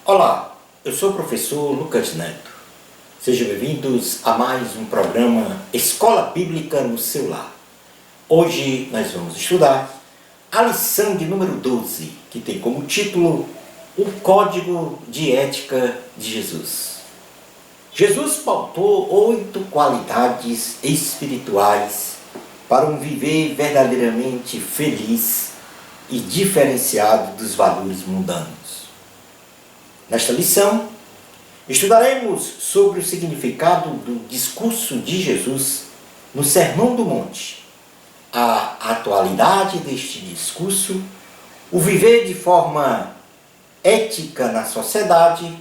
Olá, eu sou o professor Lucas Neto. Sejam bem-vindos a mais um programa Escola Bíblica no seu lar. Hoje nós vamos estudar a lição de número 12, que tem como título O Código de Ética de Jesus. Jesus pautou 8 qualidades espirituais para um viver verdadeiramente feliz e diferenciado dos valores mundanos. Nesta lição, estudaremos sobre o significado do discurso de Jesus no Sermão do Monte, a atualidade deste discurso, o viver de forma ética na sociedade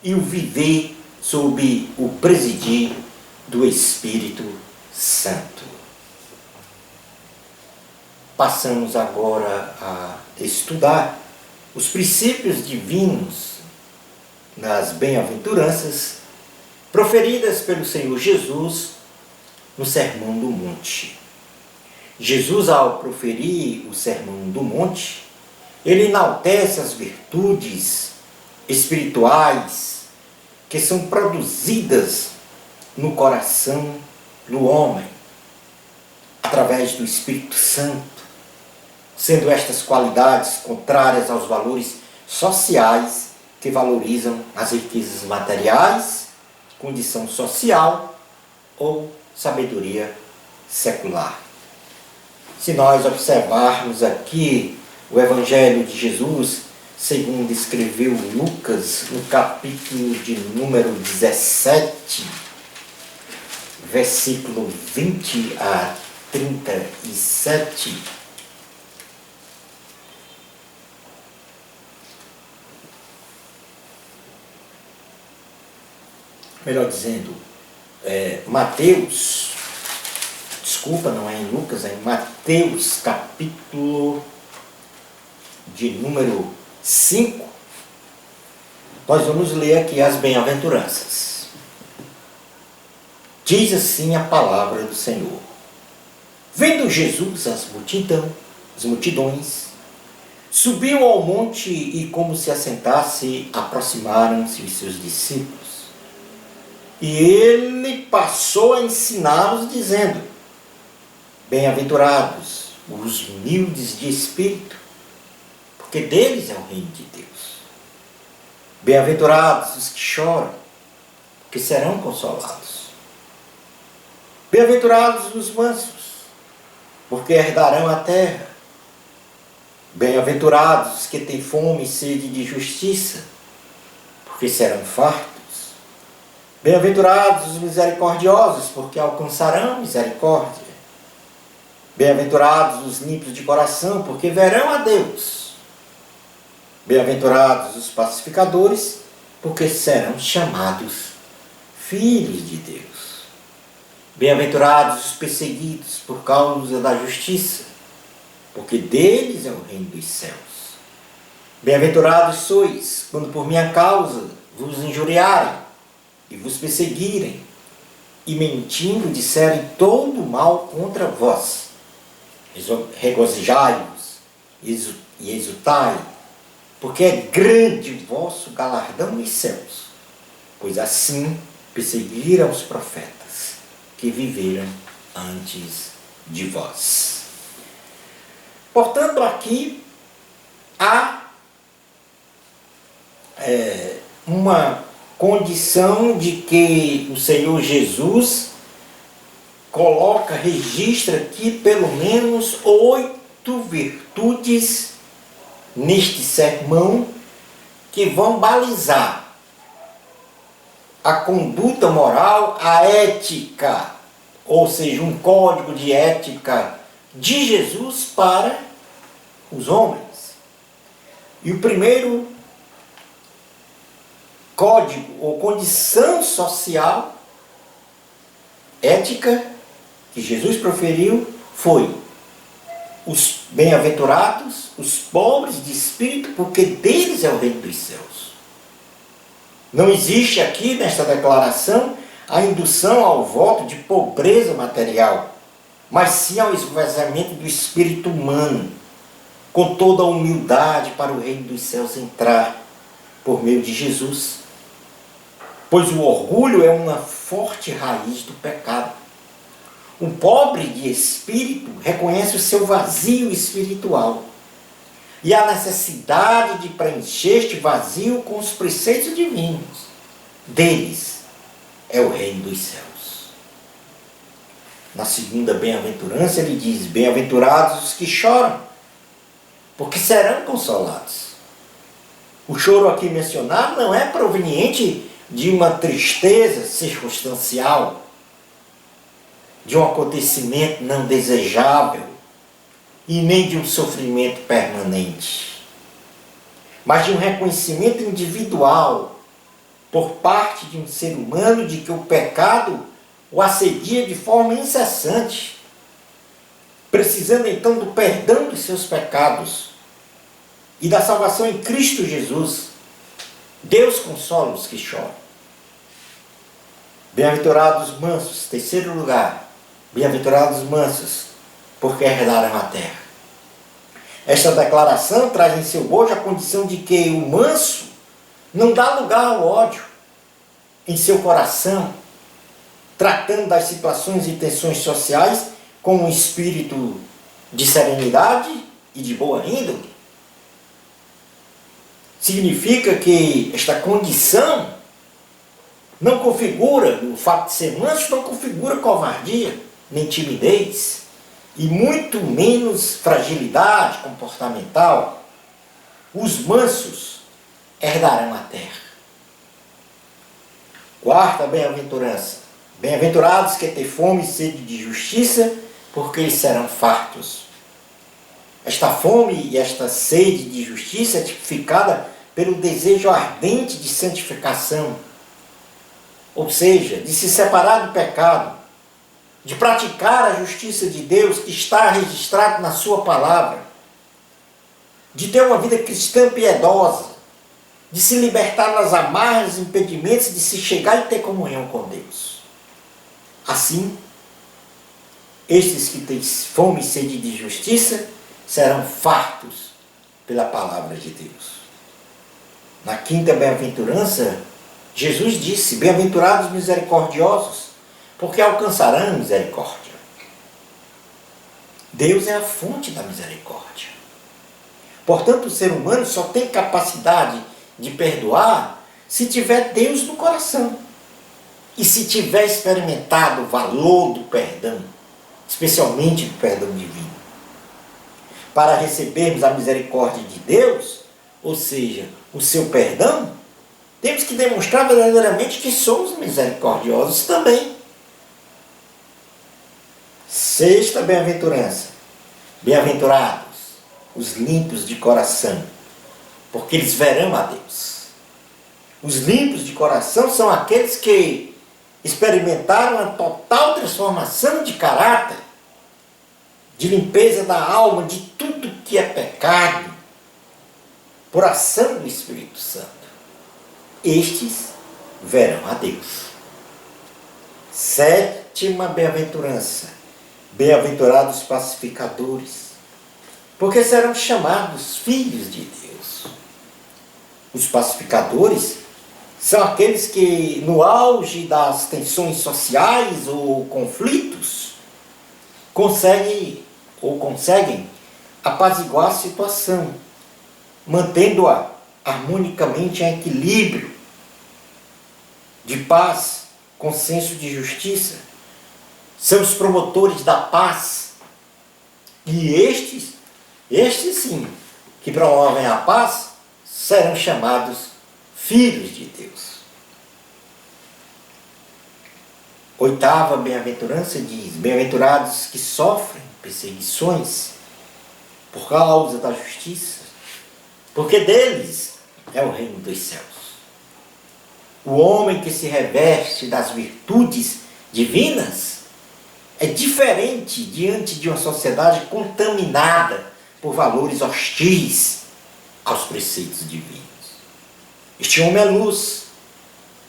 e o viver sob o presidir do Espírito Santo. Passamos agora a estudar os princípios divinos nas bem-aventuranças proferidas pelo Senhor Jesus no Sermão do Monte. Jesus, ao proferir o Sermão do Monte, ele enaltece as virtudes espirituais que são produzidas no coração do homem, através do Espírito Santo, sendo estas qualidades contrárias aos valores sociais que valorizam as riquezas materiais, condição social ou sabedoria secular. Se nós observarmos aqui o Evangelho de Jesus, segundo escreveu Lucas, no capítulo de número 17, versículo 20 a 37, melhor dizendo, Mateus, desculpa, não é em Lucas, é em Mateus, capítulo de número 5, nós vamos ler aqui as bem-aventuranças. Diz assim a palavra do Senhor. Vendo Jesus as multidões, subiu ao monte e, como se assentasse, aproximaram-se os seus discípulos. E ele passou a ensiná-los, dizendo: Bem-aventurados os humildes de espírito, porque deles é o reino de Deus. Bem-aventurados os que choram, porque serão consolados. Bem-aventurados os mansos, porque herdarão a terra. Bem-aventurados os que têm fome e sede de justiça, porque serão fartos. Bem-aventurados os misericordiosos, porque alcançarão misericórdia. Bem-aventurados os limpos de coração, porque verão a Deus. Bem-aventurados os pacificadores, porque serão chamados filhos de Deus. Bem-aventurados os perseguidos por causa da justiça, porque deles é o reino dos céus. Bem-aventurados sois, quando por minha causa vos injuriarem e vos perseguirem, e mentindo disserem todo mal contra vós. Regozijai-vos e exultai, porque é grande o vosso galardão nos céus, pois assim perseguiram os profetas que viveram antes de vós. Portanto, aqui há uma condição de que o Senhor Jesus registra aqui pelo menos 8 virtudes neste sermão que vão balizar a conduta moral, a ética, ou seja, um código de ética de Jesus para os homens. E o primeiro código ou condição social, ética, que Jesus proferiu foi: os bem-aventurados, os pobres de espírito, porque deles é o reino dos céus. Não existe aqui nesta declaração a indução ao voto de pobreza material, mas sim ao esvaziamento do espírito humano, com toda a humildade para o reino dos céus entrar, por meio de Jesus. Pois o orgulho é uma forte raiz do pecado. O pobre de espírito reconhece o seu vazio espiritual e a necessidade de preencher este vazio com os preceitos divinos. Deles é o reino dos céus. Na segunda bem-aventurança ele diz: bem-aventurados os que choram, porque serão consolados. O choro aqui mencionado não é proveniente de uma tristeza circunstancial, de um acontecimento não desejável e nem de um sofrimento permanente, mas de um reconhecimento individual por parte de um ser humano de que o pecado o assedia de forma incessante, precisando então do perdão dos seus pecados e da salvação em Cristo Jesus. Deus consola os que choram. Bem-aventurados mansos, terceiro lugar, bem-aventurados mansos, porque herdarão a terra. Esta declaração traz em seu bojo a condição de que o manso não dá lugar ao ódio em seu coração, tratando das situações e tensões sociais com um espírito de serenidade e de boa índole. Significa que esta condição não configura, o fato de ser manso não configura covardia, nem timidez, e muito menos fragilidade comportamental. Os mansos herdarão a terra. Quarta bem-aventurança: bem-aventurados que têm fome e sede de justiça, porque eles serão fartos. Esta fome e esta sede de justiça é tipificada pelo desejo ardente de santificação, ou seja, de se separar do pecado, de praticar a justiça de Deus que está registrado na sua palavra, de ter uma vida cristã piedosa, de se libertar das amarras e impedimentos de se chegar e ter comunhão com Deus. Assim, estes que têm fome e sede de justiça serão fartos pela palavra de Deus. Na quinta bem-aventurança, Jesus disse: bem-aventurados misericordiosos, porque alcançarão misericórdia. Deus é a fonte da misericórdia. Portanto, o ser humano só tem capacidade de perdoar se tiver Deus no coração e se tiver experimentado o valor do perdão, especialmente do perdão divino. Para recebermos a misericórdia de Deus, ou seja, o seu perdão, temos que demonstrar verdadeiramente que somos misericordiosos também. Sexta bem-aventurança: bem-aventurados os limpos de coração, porque eles verão a Deus. Os limpos de coração são aqueles que experimentaram a total transformação de caráter, de limpeza da alma, de tudo que é pecado, por ação do Espírito Santo. Estes verão a Deus. Sétima bem-aventurança: bem-aventurados pacificadores, porque serão chamados filhos de Deus. Os pacificadores são aqueles que, no auge das tensões sociais ou conflitos, conseguem apaziguar a situação, mantendo-a harmonicamente em equilíbrio, de paz, consenso de justiça. São os promotores da paz. E estes sim, que promovem a paz, serão chamados filhos de Deus. Oitava bem-aventurança diz: bem-aventurados que sofrem perseguições por causa da justiça, porque deles é o reino dos céus. O homem que se reveste das virtudes divinas é diferente diante de uma sociedade contaminada por valores hostis aos preceitos divinos. Este homem é luz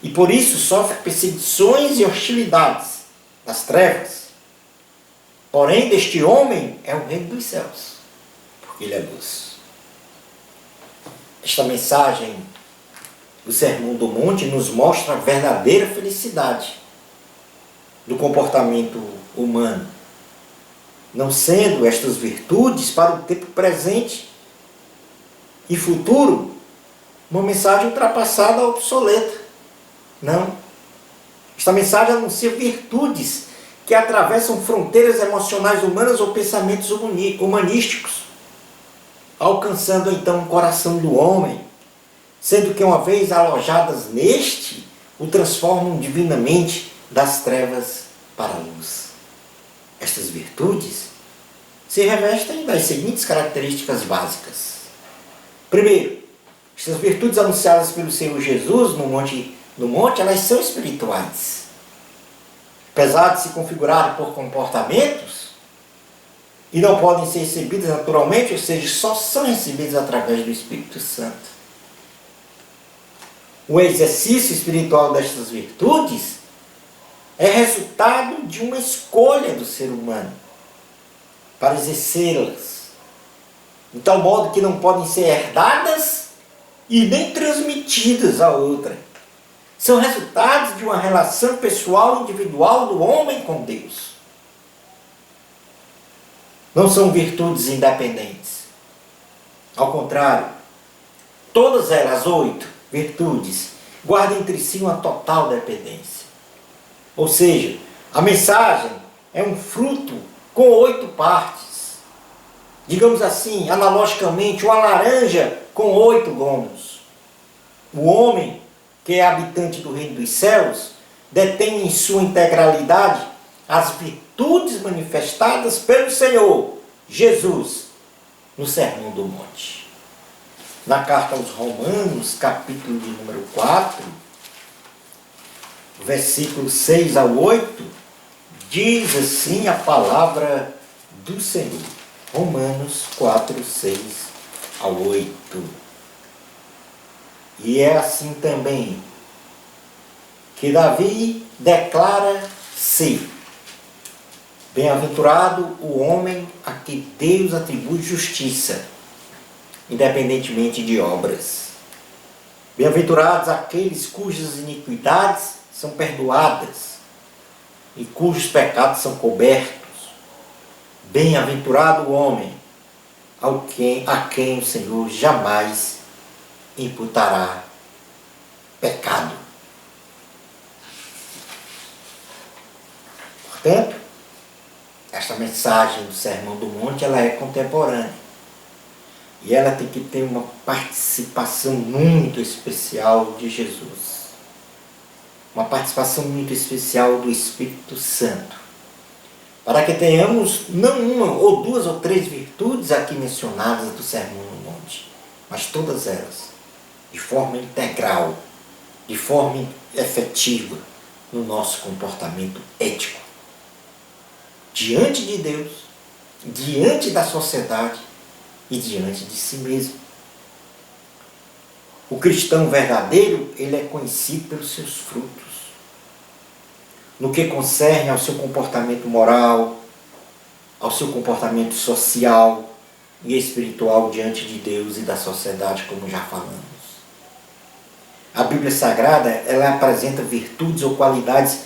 e por isso sofre perseguições e hostilidades nas trevas. Porém, deste homem é o reino dos céus, porque ele é luz. Esta mensagem o Sermão do Monte nos mostra a verdadeira felicidade do comportamento humano, não sendo estas virtudes para o tempo presente e futuro uma mensagem ultrapassada, obsoleta. Não. Esta mensagem anuncia virtudes que atravessam fronteiras emocionais humanas ou pensamentos humanísticos, alcançando então o coração do homem, sendo que uma vez alojadas neste, o transformam divinamente das trevas para a luz. Estas virtudes se revestem das seguintes características básicas. Primeiro, estas virtudes anunciadas pelo Senhor Jesus no monte, elas são espirituais. Apesar de se configurarem por comportamentos, e não podem ser recebidas naturalmente, ou seja, só são recebidas através do Espírito Santo. O exercício espiritual destas virtudes é resultado de uma escolha do ser humano para exercê-las, de tal modo que não podem ser herdadas e nem transmitidas a outra. São resultados de uma relação pessoal individual do homem com Deus. Não são virtudes independentes. Ao contrário, todas elas, 8 virtudes, guardam entre si uma total dependência. Ou seja, a mensagem é um fruto com 8 partes. Digamos assim, analogicamente, uma laranja com 8 gomos. O homem, que é habitante do reino dos céus, detém em sua integralidade as virtudes manifestadas pelo Senhor Jesus no Sermão do Monte. Na carta aos Romanos, capítulo de número 4, versículos 6 ao 8, diz assim a palavra do Senhor. Romanos 4, 6 ao 8. E é assim também que Davi declara-se: bem-aventurado o homem a que Deus atribui justiça, independentemente de obras. Bem-aventurados aqueles cujas iniquidades são perdoadas e cujos pecados são cobertos. Bem-aventurado o homem a quem o Senhor jamais imputará pecado. Portanto, esta mensagem do Sermão do Monte, ela é contemporânea. E ela tem que ter uma participação muito especial de Jesus. Uma participação muito especial do Espírito Santo. Para que tenhamos não uma ou 2 ou 3 virtudes aqui mencionadas do Sermão do Monte, mas todas elas de forma integral, de forma efetiva no nosso comportamento ético. Diante de Deus, diante da sociedade e diante de si mesmo. O cristão verdadeiro, ele é conhecido pelos seus frutos. No que concerne ao seu comportamento moral, ao seu comportamento social e espiritual diante de Deus e da sociedade, como já falamos. A Bíblia Sagrada, ela apresenta virtudes ou qualidades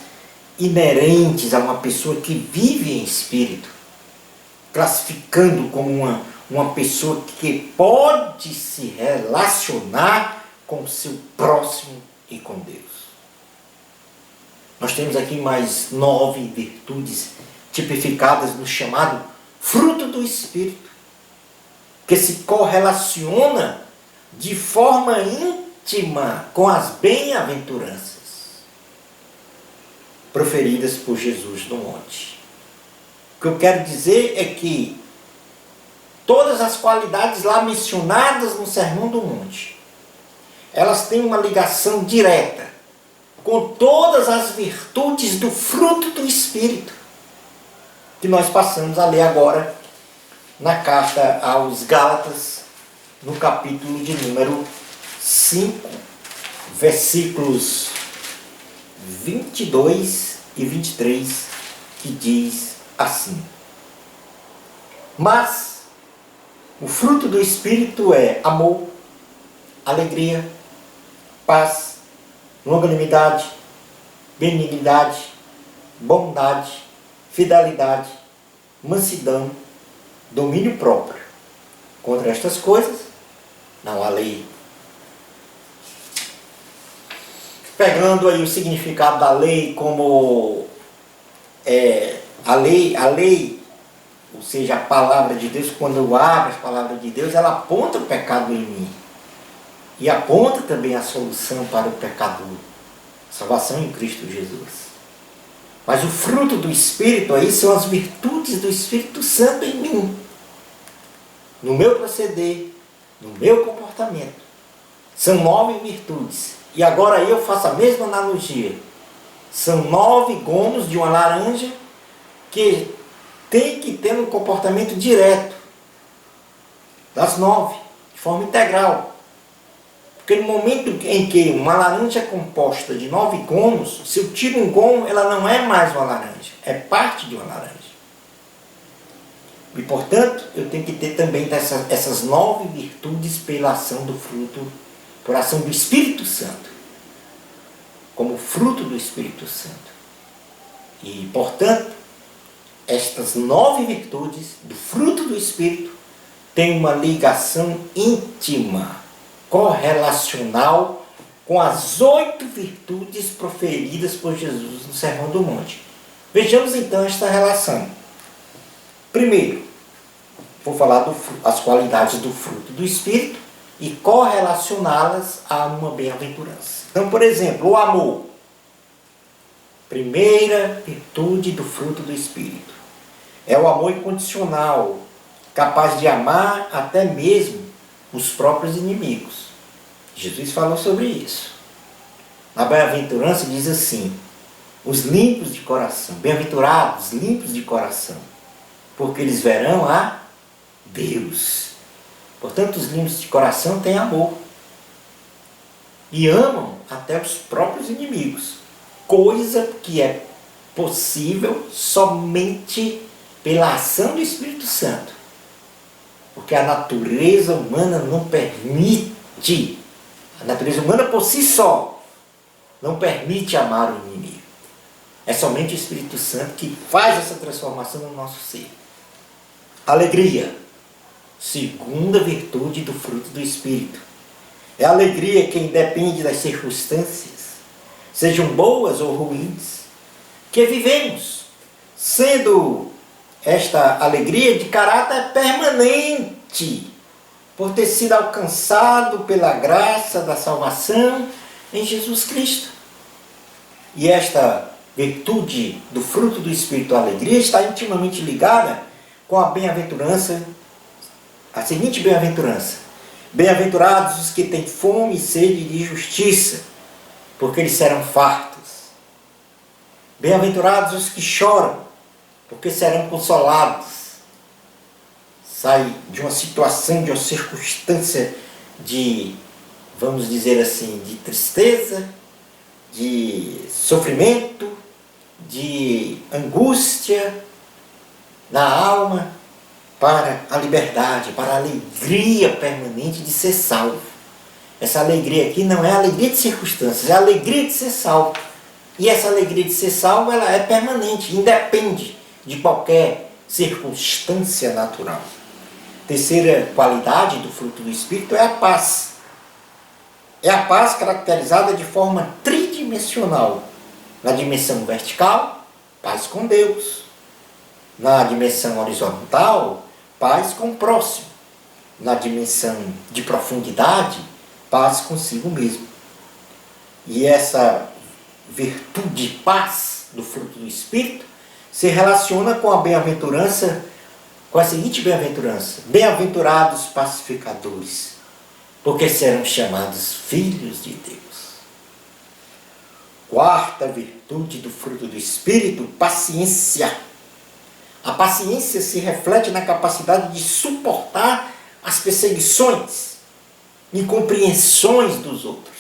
inerentes a uma pessoa que vive em espírito, classificando como uma pessoa que pode se relacionar com o seu próximo e com Deus. Nós temos aqui mais 9 virtudes tipificadas no chamado fruto do Espírito, que se correlaciona de forma íntima com as bem-aventuranças proferidas por Jesus no monte. O que eu quero dizer é que todas as qualidades lá mencionadas no Sermão do Monte, elas têm uma ligação direta com todas as virtudes do fruto do Espírito, que nós passamos a ler agora na carta aos Gálatas, no capítulo de número 5, versículos 22 e 23, que diz assim: mas o fruto do Espírito é amor, alegria, paz, longanimidade, benignidade, bondade, fidelidade, mansidão, domínio próprio. Contra estas coisas não há lei. Pegando aí o significado da lei como a lei, ou seja, a palavra de Deus, quando eu abro a palavra de Deus, ela aponta o pecado em mim. E aponta também a solução para o pecador. Salvação em Cristo Jesus. Mas o fruto do Espírito aí são as virtudes do Espírito Santo em mim. No meu proceder, no meu comportamento. São 9 virtudes. E agora aí eu faço a mesma analogia. São 9 gomos de uma laranja que tem que ter um comportamento direto. Das 9, de forma integral. Porque no momento em que uma laranja é composta de 9 gomos, se eu tiro um gomo, ela não é mais uma laranja, é parte de uma laranja. E portanto, eu tenho que ter também essas 9 virtudes pela ação do fruto, por ação do Espírito Santo, como fruto do Espírito Santo. E portanto, estas 9 virtudes do fruto do Espírito têm uma ligação íntima, correlacional com as 8 virtudes proferidas por Jesus no Sermão do Monte. Vejamos então esta relação. Primeiro, vou falar as qualidades do fruto do Espírito e correlacioná-las a uma bem-aventurança. Então, por exemplo, o amor. Primeira virtude do fruto do Espírito. É o amor incondicional, capaz de amar até mesmo os próprios inimigos. Jesus falou sobre isso. Na bem-aventurança diz assim: os limpos de coração, bem-aventurados, limpos de coração, porque eles verão a Deus. Portanto, os limpos de coração têm amor. E amam até os próprios inimigos. Coisa que é possível somente pela ação do Espírito Santo. Porque a natureza humana não permite, a natureza humana por si só, não permite amar o inimigo. É somente o Espírito Santo que faz essa transformação no nosso ser. Alegria, segunda virtude do fruto do Espírito. É a alegria que independe das circunstâncias, sejam boas ou ruins, que vivemos, sendo esta alegria de caráter permanente, por ter sido alcançado pela graça da salvação em Jesus Cristo. E esta virtude do fruto do Espírito, a alegria, está intimamente ligada com a bem-aventurança, a seguinte bem-aventurança: bem-aventurados os que têm fome e sede de justiça, porque eles serão fartos. Bem-aventurados os que choram, porque serão consolados. Sai de uma situação, de uma circunstância de, vamos dizer assim, de tristeza, de sofrimento, de angústia na alma, para a liberdade, para a alegria permanente de ser salvo. Essa alegria aqui não é a alegria de circunstâncias, é a alegria de ser salvo. E essa alegria de ser salvo, ela é permanente, independe de qualquer circunstância natural. Terceira qualidade do fruto do Espírito é a paz. É a paz caracterizada de forma tridimensional. Na dimensão vertical, paz com Deus. Na dimensão horizontal, paz com o próximo. Na dimensão de profundidade, paz consigo mesmo. E essa virtude de paz do fruto do Espírito se relaciona com a bem-aventurança, com a seguinte bem-aventurança: bem-aventurados pacificadores, porque serão chamados filhos de Deus. Quarta virtude do fruto do Espírito, paciência. A paciência se reflete na capacidade de suportar as perseguições, incompreensões dos outros.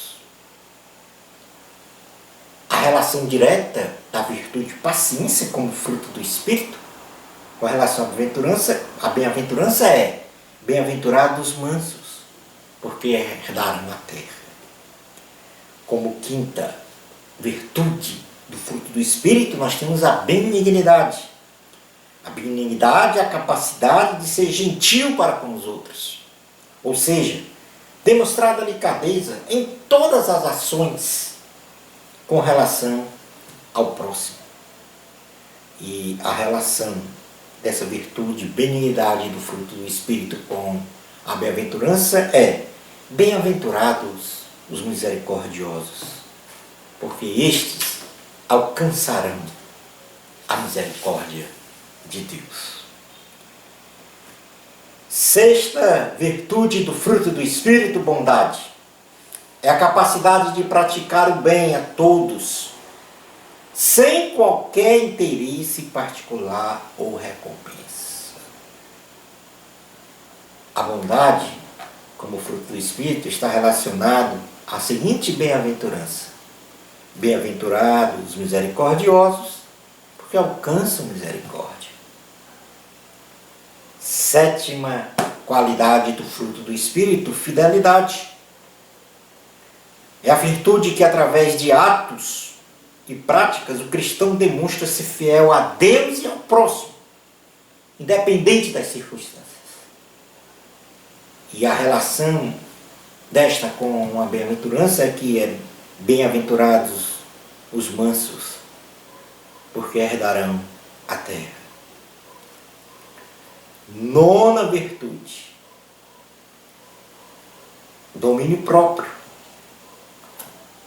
A relação direta da virtude paciência como fruto do Espírito com relação à bem-aventurança é: bem-aventurados os mansos, porque herdarão a terra. Como quinta virtude do fruto do Espírito, nós temos a benignidade. A benignidade é a capacidade de ser gentil para com os outros. Ou seja, demonstrar delicadeza em todas as ações com relação ao próximo. E a relação dessa virtude, benignidade do fruto do Espírito com a bem-aventurança é: bem-aventurados os misericordiosos, porque estes alcançarão a misericórdia de Deus. Sexta virtude do fruto do Espírito, bondade, é a capacidade de praticar o bem a todos, sem qualquer interesse particular ou recompensa. A bondade, como fruto do Espírito, está relacionado à seguinte bem-aventurança: bem-aventurados os misericordiosos, porque alcançam misericórdia. Sétima qualidade do fruto do Espírito, fidelidade. É a virtude que, através de atos e práticas, o cristão demonstra ser fiel a Deus e ao próximo, independente das circunstâncias. E a relação desta com a bem-aventurança é que é: bem-aventurados os mansos, porque herdarão a terra. Nona virtude, domínio próprio.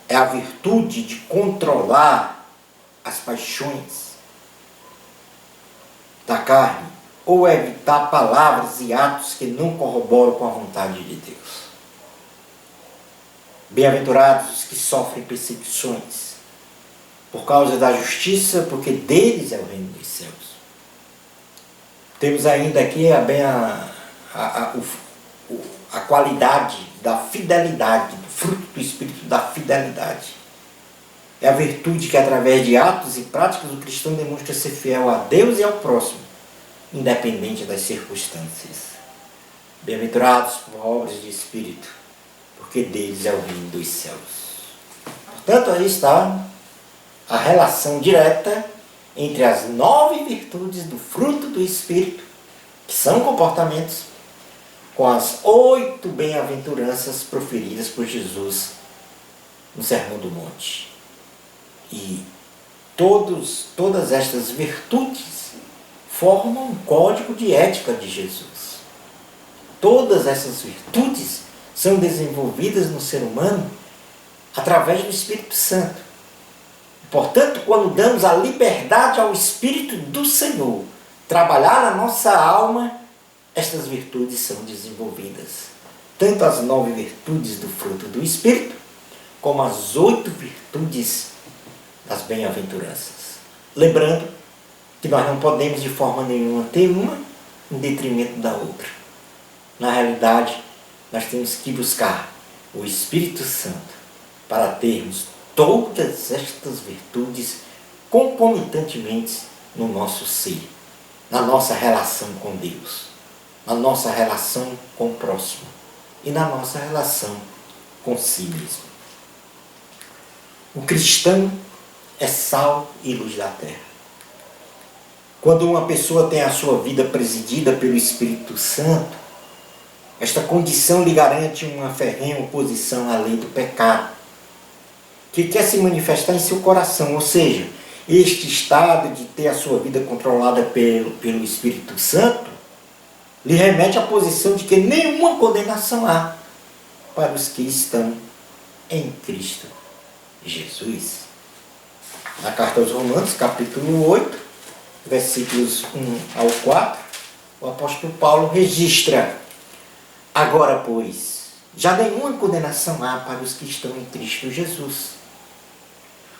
É a virtude de controlar as paixões da carne, ou evitar palavras e atos que não corroboram com a vontade de Deus. Bem-aventurados os que sofrem perseguições por causa da justiça, porque deles é o reino dos céus. Temos ainda aqui a qualidade da fidelidade, do fruto do Espírito da fidelidade. É a virtude que, através de atos e práticas, o cristão demonstra ser fiel a Deus e ao próximo, independente das circunstâncias. Bem-aventurados por obras de Espírito, porque deles é o reino dos céus. Portanto, aí está a relação direta entre as 9 virtudes do fruto do Espírito, que são comportamentos, com as 8 bem-aventuranças proferidas por Jesus no Sermão do Monte. E todas estas virtudes formam um código de ética de Jesus. Todas essas virtudes são desenvolvidas no ser humano através do Espírito Santo. Portanto, quando damos a liberdade ao Espírito do Senhor trabalhar na nossa alma, estas virtudes são desenvolvidas. Tanto as 9 virtudes do fruto do Espírito, como as 8 virtudes das bem-aventuranças. Lembrando que nós não podemos de forma nenhuma ter uma em detrimento da outra. Na realidade, nós temos que buscar o Espírito Santo para termos todas estas virtudes concomitantemente no nosso ser, na nossa relação com Deus, na nossa relação com o próximo e na nossa relação com si mesmo. O cristão é sal e luz da terra. Quando uma pessoa tem a sua vida presidida pelo Espírito Santo, esta condição lhe garante uma ferrenha oposição à lei do pecado, que quer se manifestar em seu coração, ou seja, este estado de ter a sua vida controlada pelo Espírito Santo lhe remete à posição de que nenhuma condenação há para os que estão em Cristo Jesus. Na carta aos Romanos, capítulo 8, versículos 1 ao 4, o apóstolo Paulo registra: agora, pois, já nenhuma condenação há para os que estão em Cristo Jesus.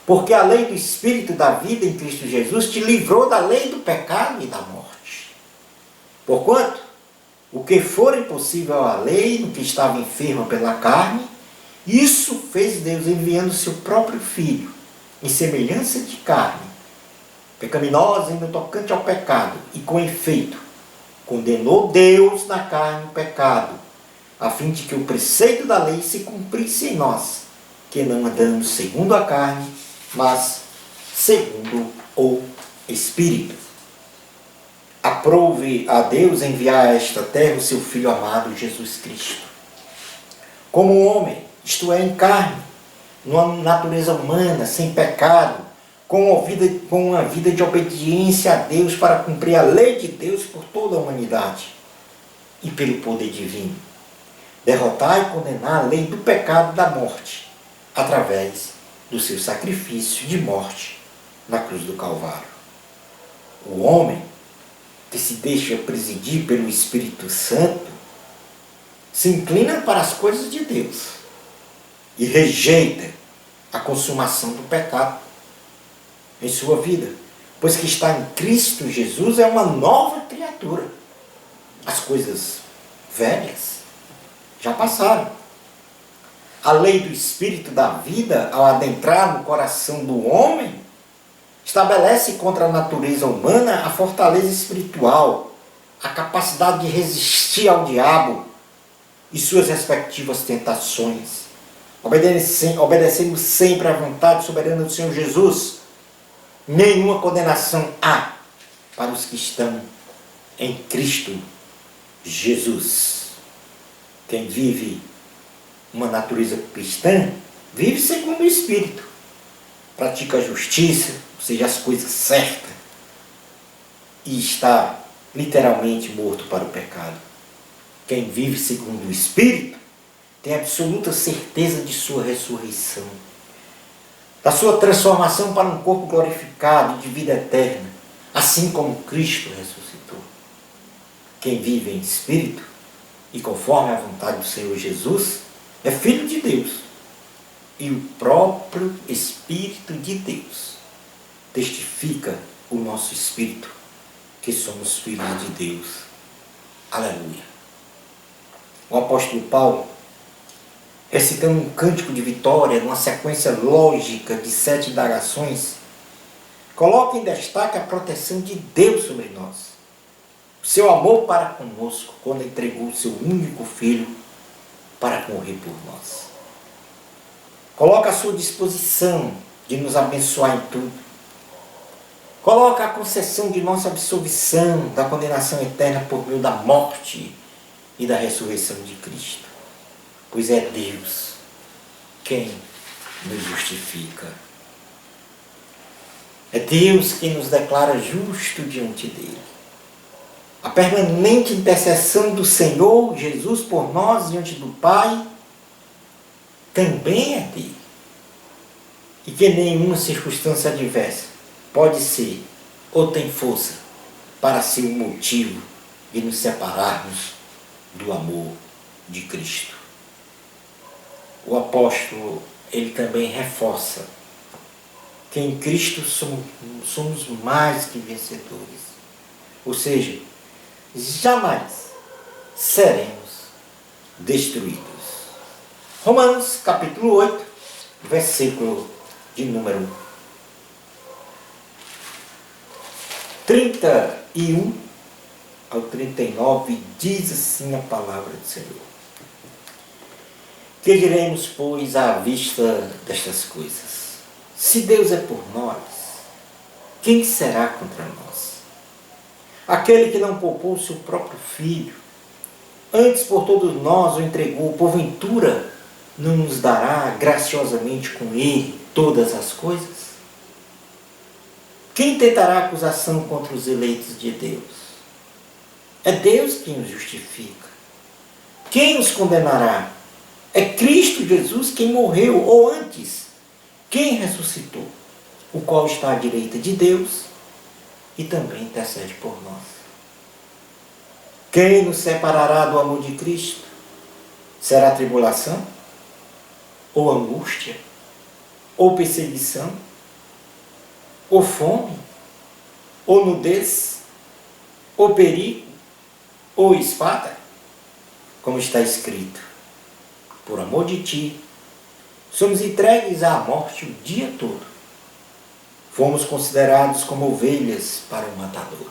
Porque a lei do Espírito da vida em Cristo Jesus te livrou da lei do pecado e da morte. Porquanto, o que for impossível à lei, no que estava enferma pela carne, isso fez Deus enviando seu próprio Filho, em semelhança de carne, pecaminosa no tocante ao pecado, e com efeito, condenou Deus na carne o pecado, a fim de que o preceito da lei se cumprisse em nós, porque não andamos segundo a carne, mas segundo o Espírito. Aprove a Deus enviar a esta terra o seu Filho amado, Jesus Cristo. Como homem, isto é, em carne, numa natureza humana, sem pecado, com uma vida de obediência a Deus para cumprir a lei de Deus por toda a humanidade e pelo poder divino. Derrotar e condenar a lei do pecado e da morte, através do seu sacrifício de morte na cruz do Calvário. O homem que se deixa presidir pelo Espírito Santo se inclina para as coisas de Deus e rejeita a consumação do pecado em sua vida, pois que está em Cristo Jesus é uma nova criatura. As coisas velhas já passaram. A lei do Espírito da vida, ao adentrar no coração do homem, estabelece contra a natureza humana a fortaleza espiritual, a capacidade de resistir ao diabo e suas respectivas tentações, obedecendo sempre à vontade soberana do Senhor Jesus. Nenhuma condenação há para os que estão em Cristo Jesus. Quem vive uma natureza cristã, vive segundo o Espírito, pratica a justiça, ou seja, as coisas certas, e está literalmente morto para o pecado. Quem vive segundo o Espírito tem absoluta certeza de sua ressurreição, da sua transformação para um corpo glorificado de vida eterna, assim como Cristo ressuscitou. Quem vive em Espírito e conforme a vontade do Senhor Jesus é filho de Deus, e o próprio Espírito de Deus testifica o nosso espírito que somos filhos de Deus. Aleluia. O apóstolo Paulo, recitando um cântico de vitória, numa sequência lógica de 7 indagações, coloca em destaque a proteção de Deus sobre nós, o seu amor para conosco, quando entregou o seu único filho para morrer por nós. Coloca a sua disposição de nos abençoar em tudo. Coloca a concessão de nossa absolvição da condenação eterna por meio da morte e da ressurreição de Cristo. Pois é Deus quem nos justifica. É Deus quem nos declara justo diante dele. A permanente intercessão do Senhor Jesus por nós diante do Pai também é dele. E que nenhuma circunstância adversa pode ser ou tem força para ser o motivo de nos separarmos do amor de Cristo. O apóstolo, ele também reforça que em Cristo somos mais que vencedores. Ou seja, jamais seremos destruídos. Romanos capítulo 8, versículo de número 31 ao 39, diz assim a palavra do Senhor. Que diremos, pois, à vista destas coisas? Se Deus é por nós, quem será contra nós? Aquele que não poupou o seu próprio filho, antes por todos nós o entregou, porventura não nos dará graciosamente com ele todas as coisas? Quem tentará acusação contra os eleitos de Deus? É Deus quem os justifica. Quem os condenará? É Cristo Jesus quem morreu, ou antes, quem ressuscitou, o qual está à direita de Deus e também intercede por nós. Quem nos separará do amor de Cristo? Será tribulação? Ou angústia? Ou perseguição? Ou fome? Ou nudez? Ou perigo? Ou espada? Como está escrito: por amor de ti, somos entregues à morte o dia todo. Fomos considerados como ovelhas para o matador.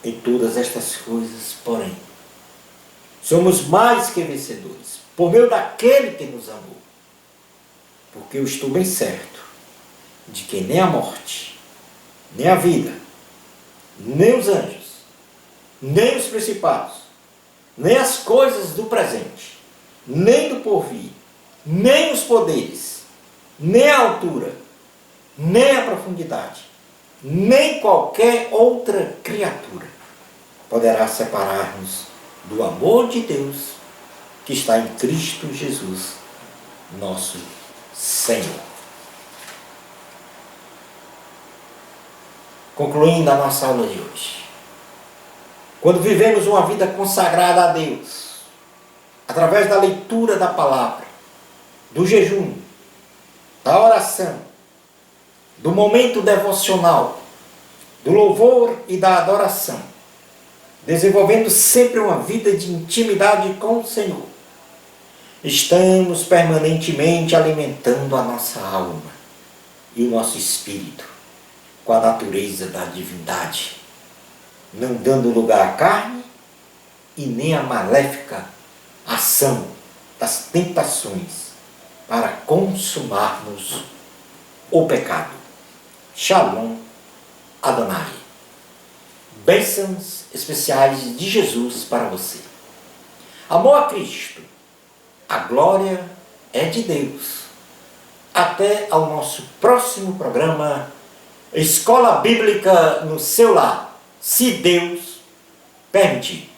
Em todas estas coisas, porém, somos mais que vencedores, por meio daquele que nos amou. porque eu estou bem certo de que nem a morte, nem a vida, nem os anjos, nem os principados, nem as coisas do presente, nem do porvir, nem os poderes, nem a altura, nem a profundidade, nem qualquer outra criatura poderá separar-nos do amor de Deus que está em Cristo Jesus, nosso Senhor. Concluindo a nossa aula de hoje, quando vivemos uma vida consagrada a Deus, através da leitura da palavra, do jejum, da oração, do momento devocional, do louvor e da adoração, desenvolvendo sempre uma vida de intimidade com o Senhor, estamos permanentemente alimentando a nossa alma e o nosso espírito com a natureza da divindade, não dando lugar à carne e nem à maléfica ação das tentações para consumarmos o pecado. Shalom Adonai. Bênçãos especiais de Jesus para você. Amor a Cristo. A glória é de Deus. Até ao nosso próximo programa Escola Bíblica no seu lar, se Deus permitir.